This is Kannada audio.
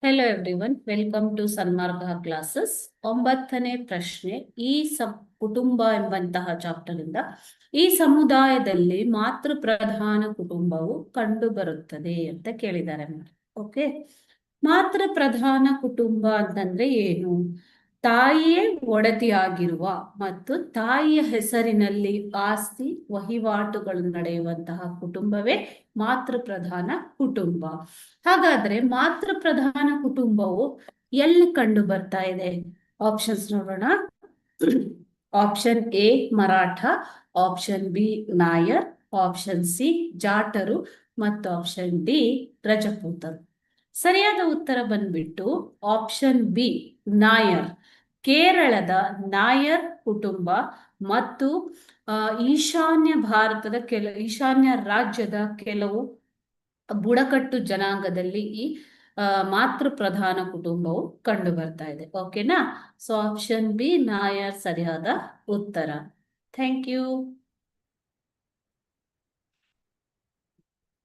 Hello everyone, welcome to Sanmarga classes. 9ನೇ ಪ್ರಶ್ನೆ, ಈ ಕುಟುಂಬ ಎಂಬಂತಹ ಚಾಪ್ಟರ್ ಇಂದ ಈ ಸಮುದಾಯದಲ್ಲಿ ಮಾತೃ ಪ್ರಧಾನ ಕುಟುಂಬವು ಕಂಡು ಬರುತ್ತದೆ ಅಂತ ಕೇಳಿದ್ದಾರೆ. ಓಕೆ, ಮಾತೃ ಪ್ರಧಾನ ಕುಟುಂಬ ಅಂತಂದ್ರೆ ಏನು? ತಾಯಿಯೇ ಒಡತಿಯಾಗಿರುವ ಮತ್ತು ತಾಯಿಯ ಹೆಸರಿನಲ್ಲಿ ಆಸ್ತಿ ವಹಿವಾಟುಗಳು ನಡೆಯುವಂತಹ ಕುಟುಂಬವೇ ಮಾತೃ ಪ್ರಧಾನ ಕುಟುಂಬ. ಹಾಗಾದ್ರೆ ಮಾತೃ ಪ್ರಧಾನ ಕುಟುಂಬವು ಎಲ್ಲಿ ಕಂಡು ಬರ್ತಾ ಇದೆ? ಆಪ್ಷನ್ಸ್ ನೋಡೋಣ. Option A Maratha, option B Nair, option C ಜಾಟರು ಮತ್ತು ಆಪ್ಷನ್ ಡಿ ರಜಪೂತರು. ಸರಿಯಾದ ಉತ್ತರ ಬಂದ್ಬಿಟ್ಟು ಆಪ್ಷನ್ ಬಿ ನಾಯರ್. ಕೇರಳದ ನಾಯರ್ ಕುಟುಂಬ ಮತ್ತು ಈಶಾನ್ಯ ಭಾರತದ ಈಶಾನ್ಯ ರಾಜ್ಯದ ಕೆಲವು ಬುಡಕಟ್ಟು ಜನಾಂಗದಲ್ಲಿ ಈ ಮಾತೃ ಪ್ರಧಾನ ಕುಟುಂಬವು ಕಂಡು ಬರ್ತಾ ಇದೆ. ಓಕೆನಾ? ಸೊ ಆಪ್ಷನ್ ಬಿ ನಾಯರ್ ಸರಿಯಾದ ಉತ್ತರ. Thank you.